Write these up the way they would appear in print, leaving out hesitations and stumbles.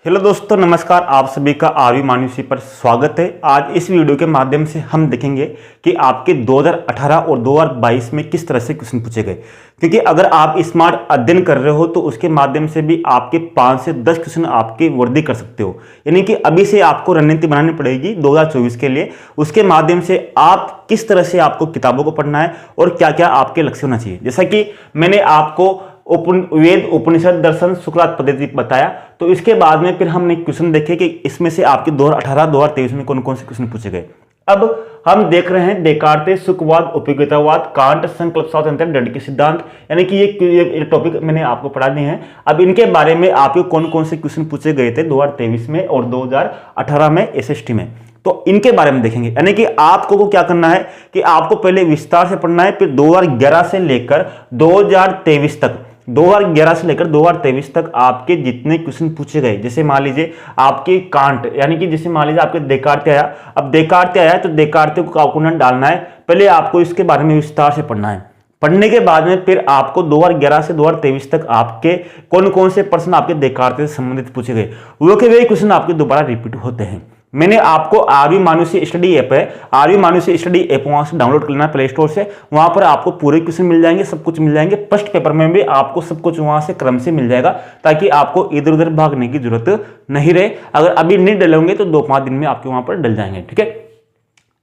Hello दोस्तों, नमस्कार। आप सभी का आरवी मानुषी पर स्वागत है। आज इस वीडियो के माध्यम से हम देखेंगे कि आपके 2018 और 2022 में किस तरह से क्वेश्चन पूछे गए। क्योंकि अगर आप स्मार्ट अध्ययन कर रहे हो तो उसके माध्यम से भी आपके 5 से 10 क्वेश्चन आपके वर्दी कर सकते हो। यानी कि अभी से आपको रणनीति बनानी पड़ेगी 2024 के लिए। उसके माध्यम से आप किस तरह से आपको किताबों को पढ़ना है और क्या क्या आपके लक्ष्य होना चाहिए। जैसा कि मैंने आपको वेद, उपनिषद, दर्शन, शुक्लात पद्धति बताया, तो इसके बाद में फिर हमने क्वेश्चन देखे कि इसमें से आपके 2018 2023 में कौन कौन से क्वेश्चन पूछे गए। अब हम देख रहे हैं देकार्ते, सुखवाद, उपयोगितावाद, कांट, संकल्प स्वातंत्र, दंड के सिद्धांत। यानी कि ये टॉपिक मैंने आपको पढ़ा दिए हैं। अब इनके बारे में आपको कौन कौन से क्वेश्चन पूछे गए थे 2023 में और 2018 में एसएसटी में, तो इनके बारे में देखेंगे। यानी कि आपको क्या करना है कि आपको पहले विस्तार से पढ़ना है, फिर 2011 से लेकर 2023 तक 2023 तक आपके जितने क्वेश्चन पूछे गए। जैसे मान लीजिए आपके कांट, यानी कि जैसे मान लीजिए आपके देकार्ते आया। अब देकार्ते आया तो देकार्ते को काउकुलन डालना है। पहले आपको इसके बारे में विस्तार से पढ़ना है। पढ़ने के बाद में फिर आपको 2011 से 2023 तक आपके कौन कौन से प्रश्न आपके देकार्ते से संबंधित पूछे गए, वो के वे क्वेश्चन आपके दोबारा रिपीट होते हैं। मैंने आपको आरवी मानुषी स्टडी ऐप है, आरवी मानुषी स्टडी ऐप वहां से डाउनलोड कर लेना प्ले स्टोर से। वहां पर आपको पूरे क्वेश्चन मिल जाएंगे, सब कुछ मिल जाएंगे। फर्स्ट पेपर में भी आपको सब कुछ वहां से क्रम से मिल जाएगा, ताकि आपको इधर उधर भागने की जरूरत नहीं रहे। अगर अभी नहीं डलोगे तो 2-5 दिन में आपके वहां पर डल जाएंगे। ठीक है,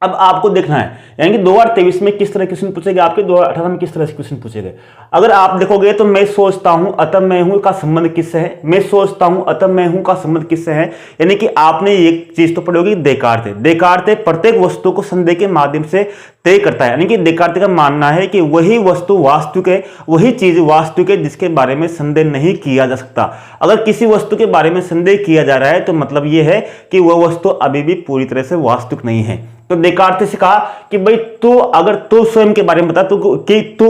अब आपको देखना है यानी कि 2023 में किस तरह क्वेश्चन पूछे गए, आपके 2018 में किस तरह से क्वेश्चन पूछे गए। अगर आप देखोगे तो मैं सोचता हूं अतः मैं हूं का संबंध किससे है, मैं सोचता हूं अतः मैं हूं का संबंध किससे है। यानी कि आपने एक चीज तो पढ़ी होगी, देकार्ते प्रत्येक वस्तु को संदेह के माध्यम से तय करता है। यानी कि देकार्ते का मानना है कि वही वस्तु वास्तविक है, वही चीज वास्तविक है जिसके बारे में संदेह नहीं किया जा सकता। अगर किसी वस्तु के बारे में संदेह किया जा रहा है तो मतलब यह है कि वह वस्तु अभी भी पूरी तरह से वास्तविक नहीं है। तो देकार्ते से कहा कि भाई तू, अगर तू स्वयं के बारे में बता तू कि तू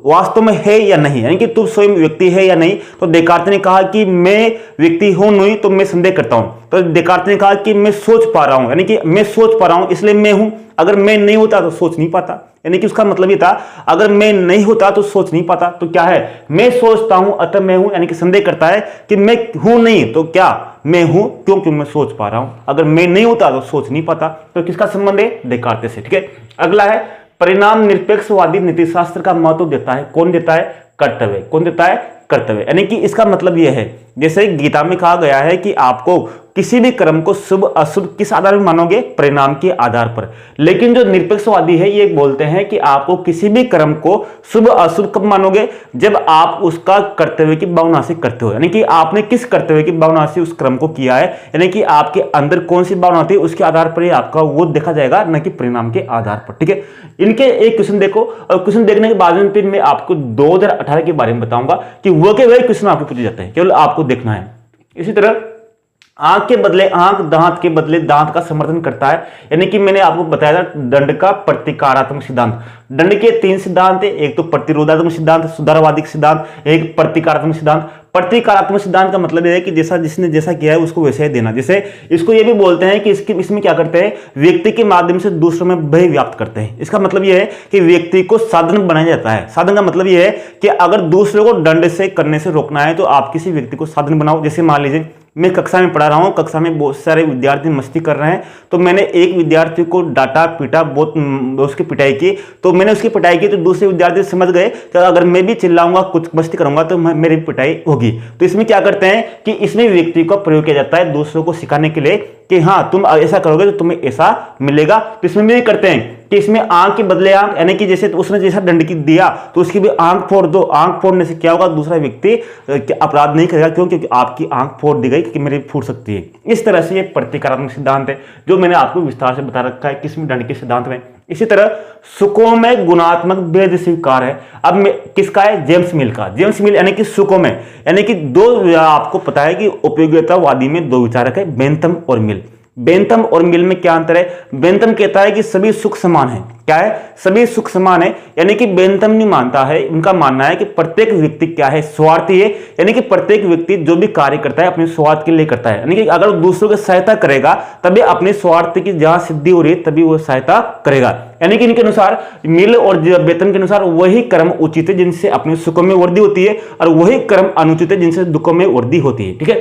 वास्तव में है या नहीं, यानी कि तू स्वयं व्यक्ति है या नहीं। तो देकार्ते ने कहा कि मैं व्यक्ति हूं नहीं, तो मैं संदेह करता हूं। तो देकार्ते ने कहा कि मैं सोच पा रहा हूं, यानी कि मैं सोच पा रहा हूं इसलिए मैं हूं। अगर मैं नहीं होता तो सोच नहीं पाता। यानी कि उसका मतलब ये था, अगर मैं नहीं होता तो सोच नहीं पाता। तो क्या है, मैं सोचता हूं अतः मैं हूं, यानी कि संदेह करता है कि मैं हूं नहीं तो क्या मैं हूं, क्योंकि मैं सोच पा रहा हूं। अगर मैं नहीं होता तो सोच नहीं पाता। तो किसका संबंध है, देकार्ते से। ठीक है, अगला है परिणाम निरपेक्षवादी नीतिशास्त्र का महत्व देता है। कौन देता है, कर्तव्य। कौन देता है, कर्तव्य। यानी कि इसका मतलब यह है, जैसे गीता में कहा गया है कि आपको किसी भी कर्म को शुभ अशुभ किस आधार पर मानोगे, परिणाम के आधार पर। लेकिन जो निरपेक्षवादी है ये बोलते हैं कि आपको किसी भी कर्म को शुभ अशुभ कब मानोगे, जब आप उसका कर्तव्य की भावना से करते हो। यानी कि आपने किस कर्तव्य की भावना से उस कर्म को किया है, यानी कि आपके अंदर कौन सी भावना थी, उसके आधार पर ही आपका वो देखा जाएगा, न कि परिणाम के आधार पर। ठीक है, इनके एक क्वेश्चन देखो, और क्वेश्चन देखने के बाद में फिर मैं आपको 2018 के बारे में बताऊंगा कि वो के वही क्वेश्चन आपको पूछे जाते हैं, केवल आपको देखना है। इसी तरह आंख के बदले आंख, दांत के बदले दांत का समर्थन करता है। यानी कि मैंने आपको बताया था दंड का प्रतिकारात्मक सिद्धांत। दंड के 3 सिद्धांत है, एक तो प्रतिरोधात्मक सिद्धांत, सुधारवादी सिद्धांत, एक प्रतिकारात्मक सिद्धांत। प्रतिकारात्मक सिद्धांत का मतलब यह है कि जैसा जिसने जैसा किया है उसको वैसे ही देना। जैसे इसको ये भी बोलते हैं कि इसमें क्या करते हैं, व्यक्ति के माध्यम से दूसरों में भय व्याप्त करते हैं। इसका मतलब यह है कि व्यक्ति को साधन बनाया जाता है। साधन का मतलब यह है कि अगर दूसरों को दंड से करने से रोकना है तो आप किसी व्यक्ति को साधन बनाओ। जैसे मान लीजिए मैं कक्षा में पढ़ा रहा हूं, कक्षा में बहुत सारे विद्यार्थी मस्ती कर रहे हैं, तो मैंने एक विद्यार्थी को डांटा, पीटा, बहुत उसकी पिटाई की। तो मैंने उसकी पिटाई की तो दूसरे विद्यार्थी समझ गए कि अगर मैं भी चिल्लाऊंगा, कुछ मस्ती करूंगा तो मेरी पिटाई होगी। तो इसमें क्या करते हैं कि इसमें व्यक्ति को प्रयोग किया जाता है दूसरों को सिखाने के लिए कि हाँ तुम ऐसा करोगे तो तुम्हें ऐसा मिलेगा। तो इसमें भी करते हैं कि इसमें आंख के बदले आंख, यानी कि जैसे उसने जैसा दंड की दिया तो उसकी भी आंख फोड़ दो। आंख फोड़ने से क्या होगा, दूसरा व्यक्ति अपराध नहीं करेगा। क्यों, क्योंकि आपकी आंख फोड़ दी गई, क्योंकि मेरी फूट सकती है। इस तरह से ये प्रतिकारात्मक सिद्धांत है जो मैंने आपको विस्तार से बता रखा है किसमें, दंड के सिद्धांत में। इसी तरह सुखों में गुणात्मक भेद स्वीकार है। अब किसका है, जेम्स मिल का। जेम्स मिल यानी कि सुखों में, यानी कि दो, आपको पता है कि उपयोगितावादी में 2 विचारक है, बेंथम और मिल। बेंथम और मिल में क्या अंतर है, बेंथम कहता है कि सभी सुख समान है। क्या है, सभी सुख समान है। यानी कि बेंथम नहीं मानता है, उनका मानना है कि प्रत्येक व्यक्ति क्या है, स्वार्थी है। यानी कि प्रत्येक व्यक्ति जो भी कार्य करता है अपने स्वार्थ के लिए करता है। यानी कि अगर दूसरों की सहायता करेगा तभी अपने स्वार्थ की जहां सिद्धि हो रही है तभी वो सहायता करेगा। यानी कि इनके अनुसार, मिल और बेंथम के अनुसार, वही कर्म उचित है जिनसे अपने सुखों में वृद्धि होती है और वही कर्म अनुचित है जिनसे दुखों में वृद्धि होती है। ठीक है,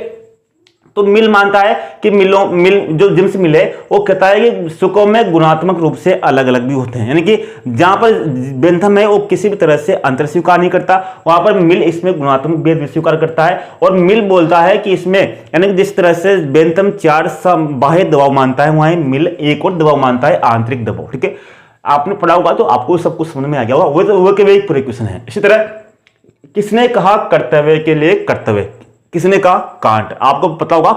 तो मिल मानता है कि मिल जो जिम्स मिल है वो कहता है कि सुकों में गुणात्मक रूप से अलग अलग भी होते हैं, यानी कि जहां पर बेंथम है वो किसी भी तरह से अंतर स्वीकार नहीं करता, वहां पर मिल इसमें गुणात्मक भेद स्वीकार करता है। और मिल बोलता है कि इसमें यानी कि जिस तरह से बेंथम 4 बाह्य दबाव मानता है, वहां मिल एक और दबाव मानता है, आंतरिक दबाव। ठीक है, आपने पढ़ा होगा तो आपको सब कुछ समझ में आ गया होगा। वो के एक पूरे क्वेश्चन है। इसी तरह किसने कहा कर्तव्य के लिए कर्तव्य, किसने कहा? कांट। आपको पता होगा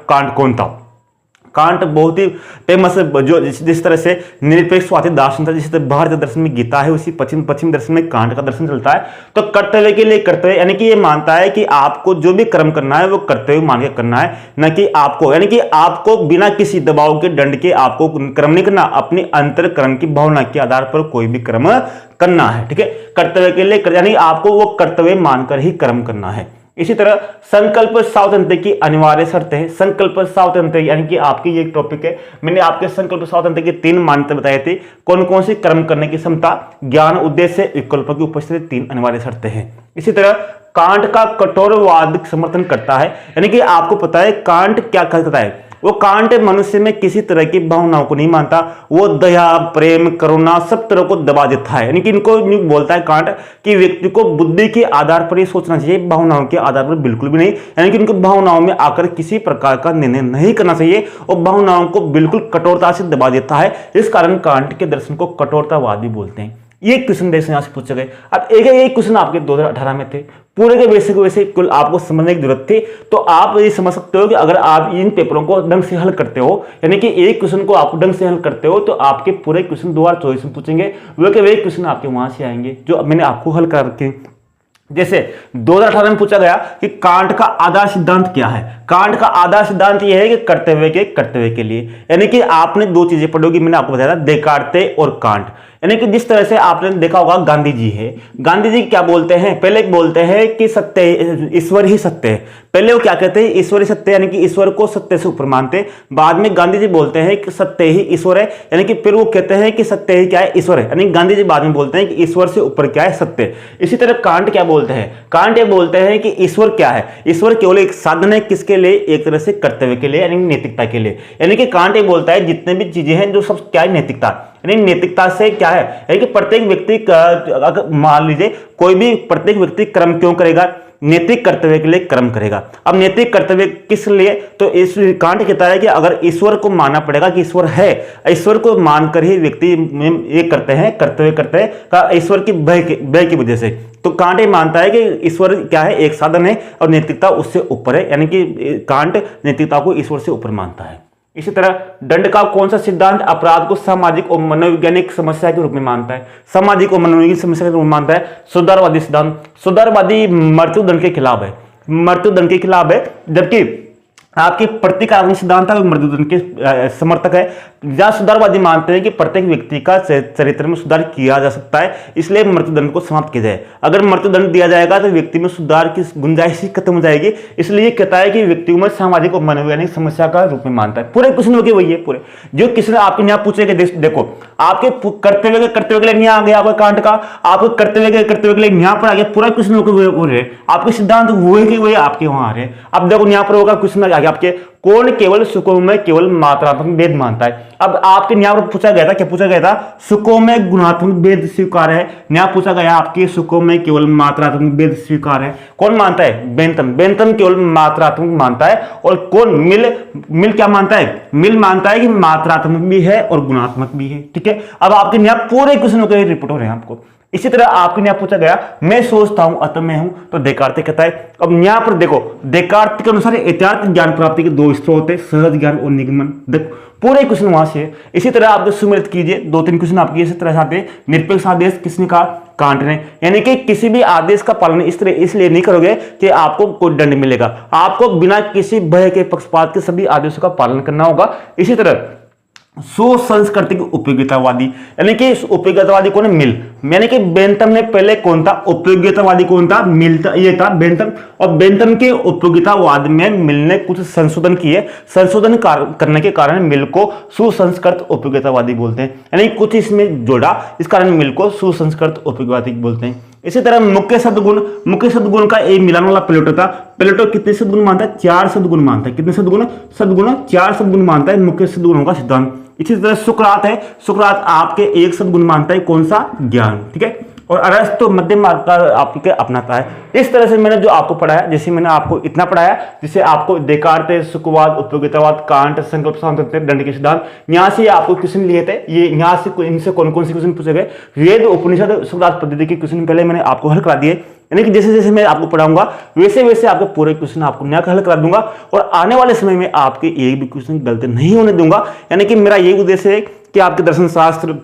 कांट कौन था? कांट बहुत ही फेमस, जो जिस तरह से निरपेक्षवादी दार्शनिक था, जिस तरह भारतीय दर्शन में गीता है, उसी पश्चिम दर्शन में कांट का दर्शन चलता है। तो कर्तव्य के लिए कर्तव्य यानी कि ये मानता है कि आपको जो भी कर्म करना है वो कर्तव्य मान के करना है, न कि आपको, यानी कि आपको बिना किसी दबाव के दंड के आपको कर्म नहीं करना, अपनी अंतर कर्म की भावना के आधार पर कोई भी कर्म करना है। ठीक है, कर्तव्य के लिए यानी आपको वो कर्तव्य मानकर ही कर्म करना है। इसी तरह संकल्प स्वातंत्र्य की अनिवार्य शर्त है। संकल्प स्वातंत्र्य यानी कि आपकी ये टॉपिक है, मैंने आपके संकल्प स्वातंत्र्य की 3 मान्यता बताए थे। कौन कौन सी कर्म करने की क्षमता, ज्ञान, उद्देश्य, विकल्प की उपस्थिति, 3 अनिवार्य शर्तें हैं। इसी तरह कांट का कठोरवाद समर्थन करता है, यानी कि आपको पता है कांट क्या कहता है? वो कांट मनुष्य में किसी तरह की भावनाओं को नहीं मानता, वो दया, प्रेम, करुणा सब तरह को दबा देता है। यानी कि इनको बोलता है कांट कि व्यक्ति को बुद्धि के आधार पर ही सोचना चाहिए, भावनाओं के आधार पर बिल्कुल भी नहीं। यानी कि उनको भावनाओं में आकर किसी प्रकार का निर्णय नहीं करना चाहिए और भावनाओं को बिल्कुल कठोरता से दबा देता है। इस कारण कांट के दर्शन को कठोरतावाद भी बोलते हैं। ये क्वेश्चन देखने यहां से पूछे गए। अब एक क्वेश्चन आपके 2018 में थे, पूरे के वैसे कुल आपको समझने की जरूरत थी। तो आप ये समझ सकते हो कि अगर आप इन पेपरों को ढंग से हल करते हो, यानी कि एक क्वेश्चन को आप ढंग से हल करते हो, तो आपके पूरे क्वेश्चन 2024 में पूछेंगे, वे के वे क्वेश्चन आपके वहां से आएंगे जो मैंने आपको हल कर रखे। जैसे 2018 में पूछा गया कि कांट का आधार सिद्धांत क्या है। कांट का आधार सिद्धांत यह है कि कर्तव्य के लिए, यानी कि आपने 2 चीजें पढ़ी होगी, मैंने आपको बताया था, देकार्ते और कांट। यानी कि जिस तरह से आपने देखा होगा गांधी जी है, गांधी जी क्या बोलते हैं? पहले बोलते हैं कि सत्य, ईश्वर ही सत्य है। पहले वो क्या कहते हैं? ईश्वर ही सत्य, यानी कि ईश्वर को सत्य से ऊपर मानते। बाद में गांधी जी बोलते हैं कि सत्य ही ईश्वर है, यानी कि फिर वो कहते हैं कि सत्य ही क्या है? ईश्वर है। यानी गांधी जी बाद में बोलते हैं कि ईश्वर से ऊपर क्या है? सत्य। इसी तरह कांट क्या बोलते हैं? कांट ये बोलते हैं कि ईश्वर क्या है? ईश्वर केवल एक साधन है, किसके लिए? एक तरह से कर्तव्य के लिए, यानी नैतिकता के लिए। यानी कि कांट ये बोलता है जितने भी चीजें हैं जो सब क्या है? नैतिकता। यानी नैतिकता से क्या है? यानी कि प्रत्येक व्यक्ति अगर मान लीजिए कोई भी प्रत्येक व्यक्ति कर्म क्यों करेगा? नैतिक कर्तव्य के लिए कर्म करेगा। अब नैतिक कर्तव्य किस लिए? तो इस कांट कहता है कि अगर ईश्वर को मानना पड़ेगा कि ईश्वर है, ईश्वर को मानकर ही व्यक्ति ये करते हैं, कर्तव्य करते हैं ईश्वर की भय की वजह से। तो कांट ये मानता है कि ईश्वर क्या है? एक साधन है और नैतिकता उससे ऊपर है, यानी कि कांट नैतिकता को ईश्वर से ऊपर मानता है। इसी तरह दंड का कौन सा सिद्धांत अपराध को सामाजिक और मनोवैज्ञानिक समस्या के रूप में मानता है? सामाजिक और मनोवैज्ञानिक समस्या के रूप में मानता है सुधारवादी सिद्धांत। सुधारवादी मृत्युदंड के खिलाफ है, मृत्युदंड के खिलाफ है, जबकि आपके प्रतिकात्मक सिद्धांत है मृत्युदंड के समर्थक है। जहां सुधारवादी मानते हैं कि प्रत्येक व्यक्ति का चरित्र में सुधार किया जा सकता है, इसलिए मृत्युदंड को समाप्त किया जाए। अगर मृत्युदंड दिया जाएगा तो व्यक्ति में सुधार की गुंजाइश ही खत्म हो जाएगी, इसलिए कहता है कि व्यक्तियों में सामाजिक और मनोवैज्ञानिक समस्या का रूप में मानता है। पूरे क्वेश्चन होगी वही है पूरे, जो किसी आपके यहाँ पूछेगा। देखो आपके कर्तव्य के लिए नहीं आ गया आपका कांट का, आपके कर्तव्य के लिए यहाँ पर आ गया, पूरा क्वेश्चन होकर आपके सिद्धांत हुए कि वही आपके वहां आ रहे। अब देखो यहाँ पर होगा क्वेश्चन आपके, कौन केवल सुखों में केवल मात्रात्मक भेद मानता है? अब आपके न्याय पर पूछा गया था, क्या पूछा गया था? सुखों में गुणात्मक भेद स्वीकार है। न्याय पूछा गया आपके सुखों में केवल मात्रात्मक भेद स्वीकार है। कौन मानता है? बेंथम केवल मात्रात्मक मानता है। और कौन? मिल क्या मानता है? मिल मानता है कि मात्रात्मक भी है और गुणात्मक भी है। ठीक है, अब आपके न्याय पूरे क्वेश्चन के रिपोर्ट हो रहे हैं आपको। इसी तरह आपके न्याय पूछा गया, मैं सोचता हूं अतः मैं हूं, तो देकार्ते कहता है। अब न्याय पर देखो, देकार्ते के अनुसार यथार्थ ज्ञान प्राप्ति के 2 स्रोत है, सहज ज्ञान और निगमन। देखो पूरे क्वेश्चन वहां से है। इसी तरह आप सुमिलित कीजिए, 2-3 क्वेश्चन आपके इसी तरह से आते हैं। निरपेक्ष आदेश किसने कहा? कांट ने। यानी कि किसी भी आदेश का पालन इस तरह इसलिए नहीं करोगे कि आपको कोई दंड मिलेगा, आपको बिना किसी भय के पक्षपात के सभी आदेशों का पालन करना होगा। इसी तरह सुसंस्कृतिक उपयोगितावादी, यानी कि उपयोगितावादी कौन है? मिल। यानी कि बेंथम ने पहले कौन था? उपयोगितावादी कौन था? मिल था, ये था बेंथम। और बेंथम के उपयोगितावाद में मिल ने कुछ संशोधन किए, संशोधन करने के कारण मिल को सुसंस्कृत उपयोगितावादी बोलते हैं, यानी कुछ इसमें जोड़ा, इस कारण मिल को सुसंस्कृत उपयोगितावादी बोलते हैं। इसी तरह मुख्य सद्गुण का एक मिलान वाला प्लेटो था। प्लेटो कितने सद्गुण मानता है? 4 सद्गुण मानता है। कितने सद्गुण? 4 सद्गुण मानता है मुख्य सद्गुणों का सिद्धांत। इसी तरह सुकरात है, सुकरात आपके एक सद्गुण मानता है, कौन सा? ज्ञान। ठीक है। और अरस्तु मध्यम मार्ग का आपके अपनाता है। इस तरह से मैंने जो आपको पढ़ाया, जैसे मैंने आपको इतना पढ़ाया, जिसे आपको देकार्ते, सुखवाद, उपयोगितावाद, कांट, संकल्प स्वातंत्र्य, दंड के सिद्धांत, यहाँ से आपको क्वेश्चन लिए थे। ये यहाँ से इनसे कौन कौन से क्वेश्चन पूछे गए? वेद, उपनिषद, सुकरात पद्धति के क्वेश्चन पहले मैंने आपको हल करा दिए। यानी कि जैसे जैसे मैं आपको पढ़ाऊंगा वैसे वैसे आपके पूरे क्वेश्चन आपको नया हल करा दूंगा और आने वाले समय में आपके एक भी क्वेश्चन गलत नहीं होने दूंगा। यानी कि मेरा यही उद्देश्य है कि आपके दर्शन शास्त्र,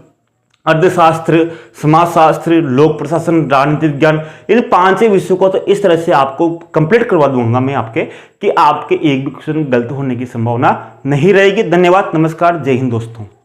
अर्थशास्त्र, समाजशास्त्र, लोक प्रशासन, राजनीतिक ज्ञान, इन 5 विषयों को तो इस तरह से आपको कंप्लीट करवा दूंगा मैं आपके, कि आपके एक भी क्वेश्चन गलत होने की संभावना नहीं रहेगी। धन्यवाद, नमस्कार, जय हिंद दोस्तों।